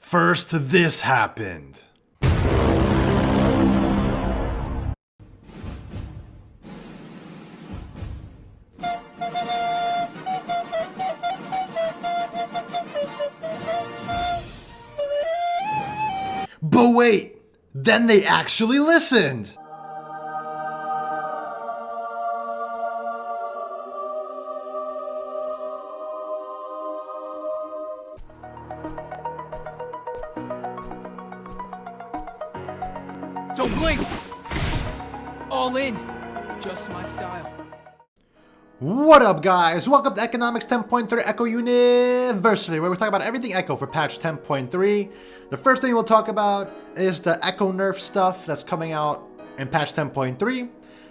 First, this happened. But wait, then they actually listened. Don't blink! All in. Just my style. What up, guys? Welcome to Economics 10.3 Ekko University, where we talk about everything Ekko for patch 10.3. The first thing we'll talk about is the Ekko nerf stuff that's coming out in patch 10.3. And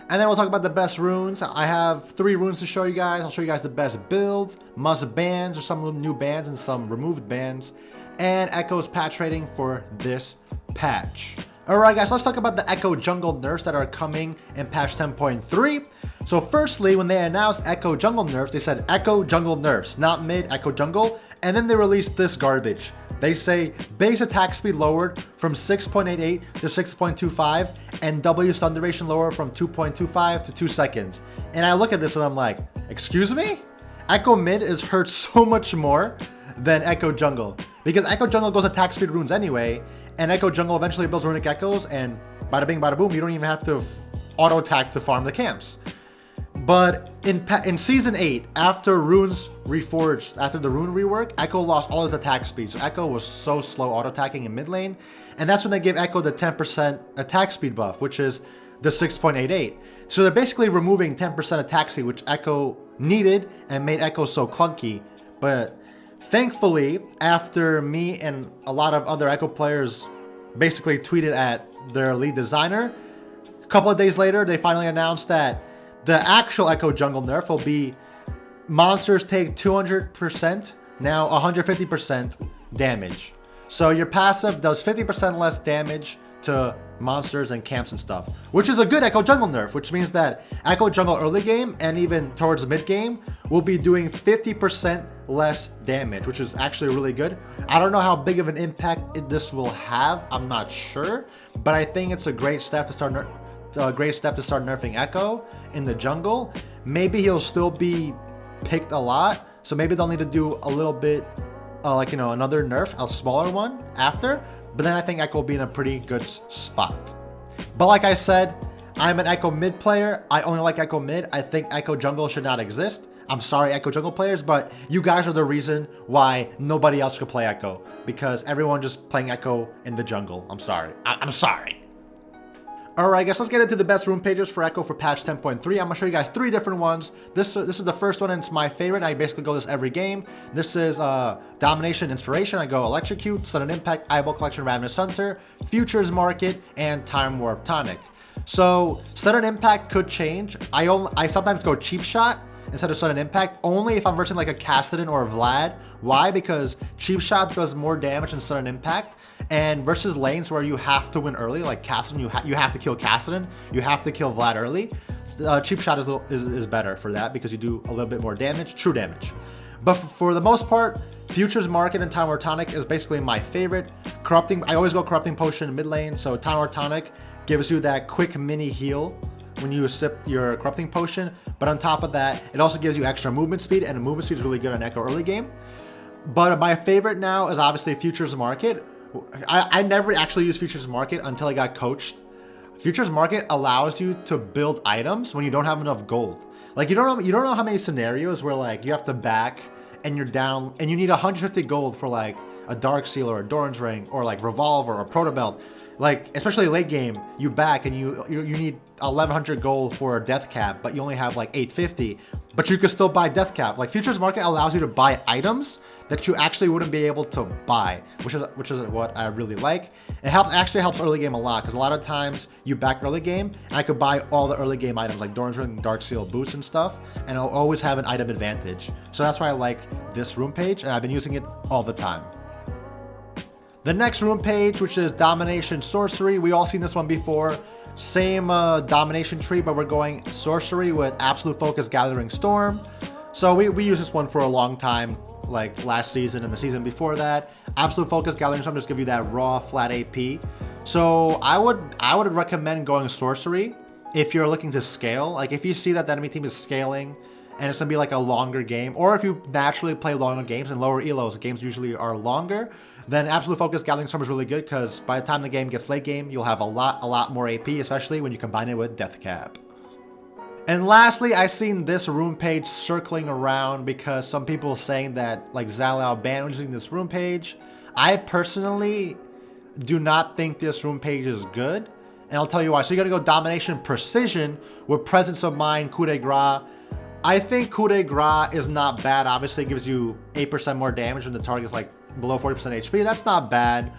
then we'll talk about the best runes. I have 3 runes to show you guys. I'll show you guys the best builds, must bans, or some new bans and some removed bans, and Ekko's patch rating for this patch. Alright guys, let's talk about the Ekko jungle nerfs that are coming in patch 10.3. So firstly, when they announced Ekko jungle nerfs, they said Ekko jungle nerfs, not mid, Ekko jungle, and then they released this garbage. They say base attack speed lowered from 6.88 to 6.25 and W stun duration lower from 2.25 to 2 seconds. And I look at this and I'm like, excuse me? Ekko mid is hurt so much more than Ekko jungle, because Ekko jungle goes attack speed runes anyway, and Ekko jungle eventually builds runic echoes, and bada bing bada boom, you don't even have to auto attack to farm the camps. But in season 8, after runes reforged, after the rune rework, Ekko lost all his attack speed. So Ekko was so slow auto attacking in mid lane, and that's when they gave Ekko the 10% attack speed buff, which is the 6.88. So they're basically removing 10% attack speed, which Ekko needed and made Ekko so clunky. But thankfully, after me and a lot of other Ekko players basically tweeted at their lead designer, a couple of days later, they finally announced that the actual Ekko jungle nerf will be monsters take 200%, now 150% damage. So your passive does 50% less damage to monsters and camps and stuff, which is a good Ekko jungle nerf, which means that Ekko jungle early game and even towards mid game will be doing 50% less damage, which is actually really good. I don't know how big of an impact this will have, I'm not sure, but I think it's a great step to start nerfing Ekko in the jungle. Maybe he'll still be picked a lot, so maybe they'll need to do a little bit another nerf, a smaller one after. But then I think Ekko will be in a pretty good spot. But like I said, I'm an Ekko mid player. I only like Ekko mid. I think Ekko jungle should not exist. I'm sorry, Ekko jungle players, but you guys are the reason why nobody else could play Ekko, because everyone just playing Ekko in the jungle. I'm sorry. I'm sorry. Alright guys, let's get into the best rune pages for Ekko for patch 10.3. I'm going to show you guys 3 different ones. This is the first one, and it's my favorite. I basically go this every game. This is Domination, Inspiration. I go Electrocute, Sudden Impact, Eyeball Collection, Ravenous Hunter, Futures Market, and Time Warp Tonic. So Sudden Impact could change. I sometimes go Cheap Shot instead of Sudden Impact, only if I'm versing like a Cassidy or a Vlad. Why? Because Cheap Shot does more damage than Sudden Impact, and versus lanes where you have to win early, like Cassidy, you have to kill Cassidy, you have to kill Vlad early. Cheap Shot is better for that because you do a little bit more damage, true damage. But for the most part, Futures Market and Time Warp Tonic is basically my favorite. Corrupting, I always go Corrupting Potion in mid lane, so Time Warp Tonic gives you that quick mini heal when you sip your Corrupting Potion, but on top of that, it also gives you extra movement speed, and movement speed is really good on Ekko early game. But my favorite now is obviously Futures Market. I never actually used Futures Market until I got coached. Futures Market allows you to build items when you don't have enough gold. Like you don't know how many scenarios where like you have to back and you're down and you need 150 gold for like a Dark Seal or a Doran's Ring or like Revolver or Proto Belt. Like especially late game, you back and you need 1100 gold for a Death Cap, but you only have like 850. But you can still buy Death Cap. Like Futures Market allows you to buy items that you actually wouldn't be able to buy, which is what I really like. It actually helps early game a lot, because a lot of times you back early game, and I could buy all the early game items like Doran's Ring, Dark Seal, boots and stuff, and I'll always have an item advantage. So that's why I like this rune page, and I've been using it all the time. The next rune page, which is Domination Sorcery, we all seen this one before. Same domination tree, but we're going sorcery with Absolute Focus, Gathering Storm. So we used this one for a long time, like last season and the season before that. Absolute Focus, Gathering Storm just give you that raw, flat AP. So I would recommend going Sorcery if you're looking to scale. Like if you see that the enemy team is scaling and it's gonna be like a longer game, or if you naturally play longer games and lower elos, the games usually are longer, then Absolute Focus, Gathering Storm is really good because by the time the game gets late game, you'll have a lot more AP, especially when you combine it with Death Cap. And lastly, I seen this rune page circling around because some people saying that like Zalao banned using this rune page. I personally do not think this rune page is good, and I'll tell you why. So you're gonna go Domination Precision with Presence of Mind, Coup de Grace. I think Coup de Grace is not bad. Obviously, it gives you 8% more damage when the target is like below 40% HP. That's not bad.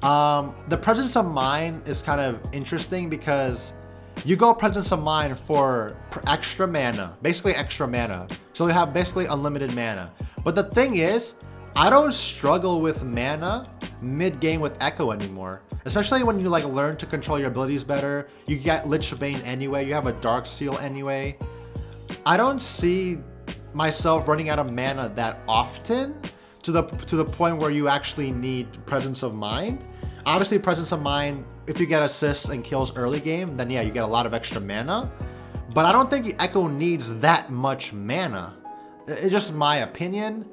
The Presence of Mind is kind of interesting because you go Presence of Mind for extra mana, basically extra mana. So you have basically unlimited mana. But the thing is, I don't struggle with mana mid-game with Ekko anymore. Especially when you like learn to control your abilities better. You get Lich Bane anyway, you have a Dark Seal anyway. I don't see myself running out of mana that often to the point where you actually need Presence of Mind. Obviously, Presence of Mind, if you get assists and kills early game, then yeah, you get a lot of extra mana. But I don't think Ekko needs that much mana. It's just my opinion.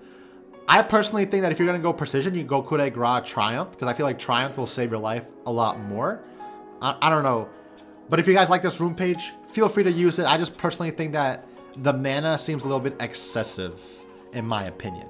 I personally think that if you're going to go Precision, you go Coup de Grace Triumph, because I feel like Triumph will save your life a lot more. I don't know. But if you guys like this rune page, feel free to use it. I just personally think that the mana seems a little bit excessive, in my opinion.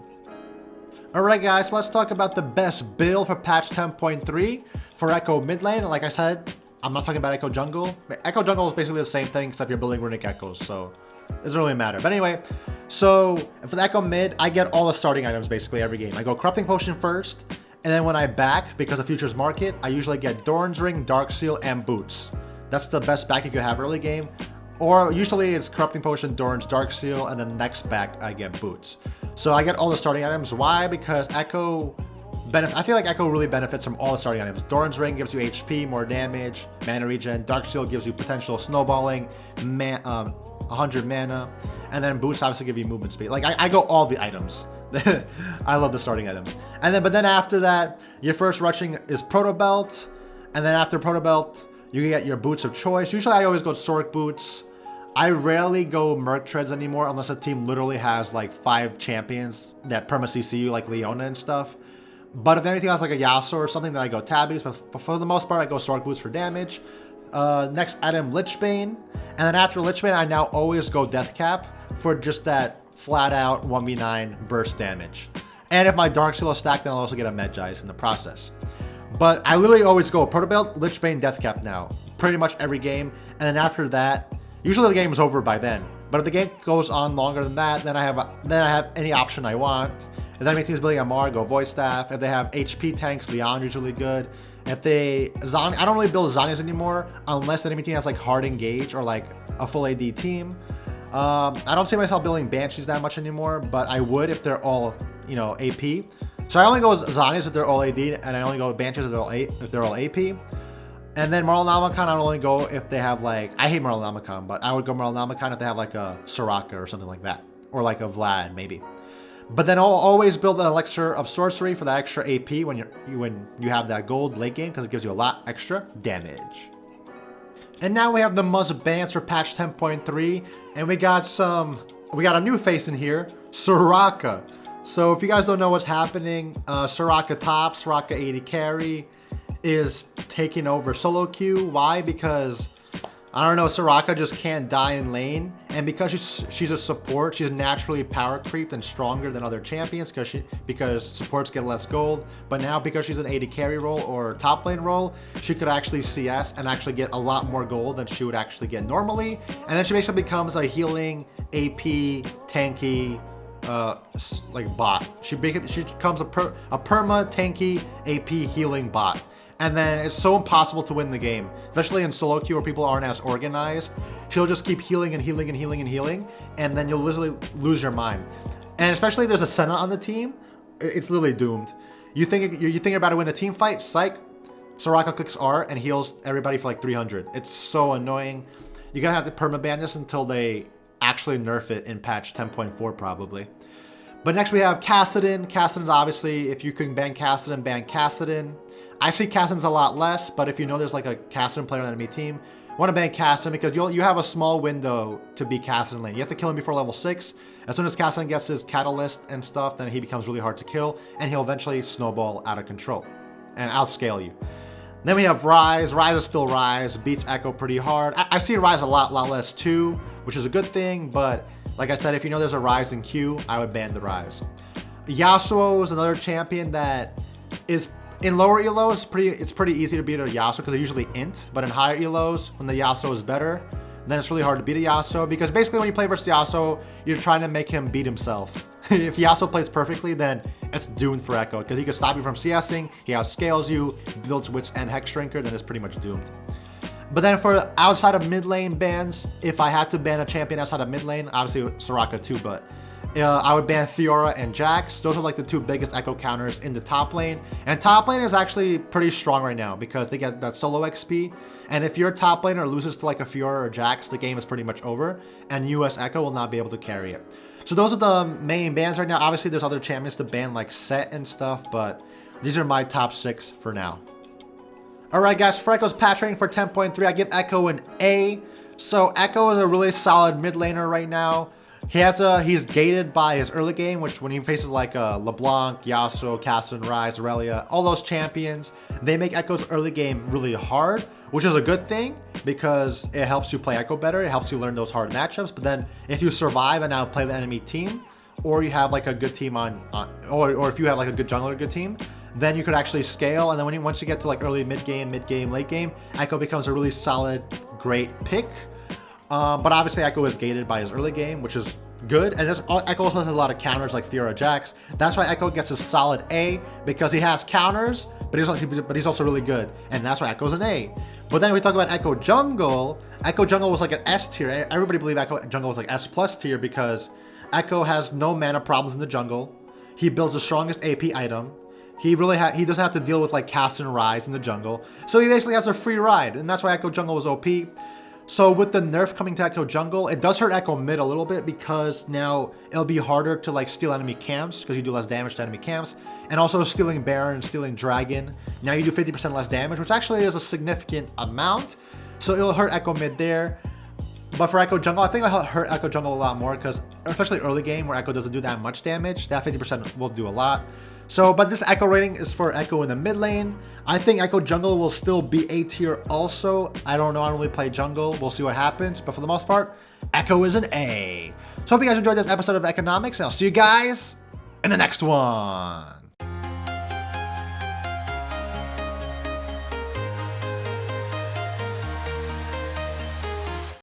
Alright guys, so let's talk about the best build for patch 10.3 for Ekko mid lane. And like I said, I'm not talking about Ekko jungle. Ekko jungle is basically the same thing except you're building runic echoes, so it doesn't really matter. But anyway, so for the Ekko mid, I get all the starting items basically every game. I go Corrupting Potion first, and then when I back, because of Futures Market, I usually get Doran's Ring, Dark Seal, and Boots. That's the best back you could have early game. Or usually it's Corrupting Potion, Doran's, Dark Seal, and then next back I get Boots. So I get all the starting items. Why? Because Ekko I feel like Ekko really benefits from all the starting items. Doran's Ring gives you HP, more damage, mana regen. Dark Seal gives you potential snowballing, 100 mana, and then Boots obviously give you movement speed. Like I go all the items. I love the starting items. But then after that, your first rushing is Proto Belt, and then after Proto Belt, you get your boots of choice. Usually I always go Sorc boots. I rarely go Merc Treads anymore unless a team literally has like 5 champions that perma CC you, like Leona and stuff. But if anything else like a Yasuo or something, then I go Tabbies. But for the most part, I go Sorc boots for damage. Next item, Lich Bane. And then after Lich Bane, I now always go Death Cap for just that flat out 1v9 burst damage. And if my Dark Seal is stacked, then I'll also get a Medjais in the process. But I literally always go Proto Belt, Lich Bane, Death Cap now. Pretty much every game. And then after that, usually the game is over by then. But if the game goes on longer than that, then I have any option I want. If the enemy team is building MR, go Void Staff. If they have HP tanks, Leon usually good. If they I don't really build Zhonya's anymore unless the enemy team has like hard engage or like a full AD team. I don't see myself building Banshees that much anymore, but I would if they're all, you know, AP. So I only go Zhonya's if they're all AD, and I only go Banshees if they're all AP. And then Marlon I only go if they have like, I hate Marlon, but I would go Marlon if they have like a Soraka or something like that, or like a Vlad maybe. But then I'll always build an Elixir of Sorcery for that extra AP when you have that gold late game, because it gives you a lot extra damage. And now we have the must bans for patch 10.3, and we got a new face in here, Soraka. So if you guys don't know what's happening, Soraka top, Soraka AD carry is taking over solo queue. Why? Because I don't know, Soraka just can't die in lane, and because she's a support, she's naturally power creeped and stronger than other champions because supports get less gold. But now because she's an AD carry role or top lane role, she could actually CS and actually get a lot more gold than she would actually get normally. And then she basically becomes a healing AP tanky like bot. She becomes a perma tanky AP healing bot. And then it's so impossible to win the game, especially in solo queue where people aren't as organized. She'll just keep healing and healing and healing and healing, and then you'll literally lose your mind. And especially if there's a Senna on the team, it's literally doomed. You're thinking about to win a team fight, psych, Soraka clicks R and heals everybody for like 300. It's so annoying. You're gonna have to permaban this until they actually nerf it in patch 10.4 probably. But next we have Kassadin. Kassadin's obviously, if you can ban Kassadin, ban Kassadin. I see Kassadin's a lot less, but if you know there's like a Kassadin player on the enemy team, want to ban Kassadin because you have a small window to beat Kassadin lane. You have to kill him before level 6. As soon as Kassadin gets his catalyst and stuff, then he becomes really hard to kill, and he'll eventually snowball out of control and outscale you. Then we have Rise. Rise is still Rise, beats Ekko pretty hard. I see Rise a lot less too, which is a good thing, but like I said, if you know there's a Rise in queue, I would ban the Rise. Yasuo is another champion that is in lower elos, it's pretty easy to beat a Yasuo because they're usually int, but in higher elos, when the Yasuo is better, then it's really hard to beat a Yasuo because basically when you play versus Yasuo, you're trying to make him beat himself. If Yasuo plays perfectly, then it's doomed for Ekko because he can stop you from CSing, he outscales you, builds Wits and Hex Shrinker, then it's pretty much doomed. But then for outside of mid lane bans, if I had to ban a champion outside of mid lane, obviously Soraka too, but I would ban Fiora and Jax. Those are like the two biggest Ekko counters in the top lane. And top lane is actually pretty strong right now because they get that solo XP. And if your top laner loses to like a Fiora or Jax, the game is pretty much over. And US Ekko will not be able to carry it. So those are the main bans right now. Obviously, there's other champions to ban like Set and stuff, but these are my top 6 for now. Alright guys, for Ekko's patch rating for 10.3, I give Ekko an A. So Ekko is a really solid mid laner right now. He's gated by his early game, which when he faces like LeBlanc, Yasuo, Kassadin, Rise, Aurelia, all those champions, they make Ekko's early game really hard, which is a good thing because it helps you play Ekko better. It helps you learn those hard matchups. But then if you survive and now play the enemy team, or you have like a good team or if you have like a good jungler, good team, then you could actually scale. And then once you get to like early mid game, late game, Ekko becomes a really solid, great pick. But obviously Ekko is gated by his early game, which is good. And Ekko also has a lot of counters like Fiora Jax. That's why Ekko gets a solid A, because he has counters, but he's also really good. And that's why Ekko's an A. But then we talk about Ekko Jungle. Ekko Jungle was like an S tier. Everybody believed Ekko Jungle was like S+ tier because Ekko has no mana problems in the jungle. He builds the strongest AP item. He doesn't have to deal with like Cast and Rise in the jungle. So he basically has a free ride. And that's why Ekko Jungle was OP. So with the nerf coming to Ekko Jungle, it does hurt Ekko mid a little bit because now it'll be harder to like steal enemy camps because you do less damage to enemy camps. And also stealing Baron, stealing Dragon. Now you do 50% less damage, which actually is a significant amount. So it'll hurt Ekko mid there. But for Ekko Jungle, I think it'll hurt Ekko Jungle a lot more because especially early game where Ekko doesn't do that much damage, that 50% will do a lot. So, but this Ekko rating is for Ekko in the mid lane. I think Ekko Jungle will still be A tier also. I don't know, I don't really play jungle. We'll see what happens. But for the most part, Ekko is an A. So I hope you guys enjoyed this episode of Economics, and I'll see you guys in the next one.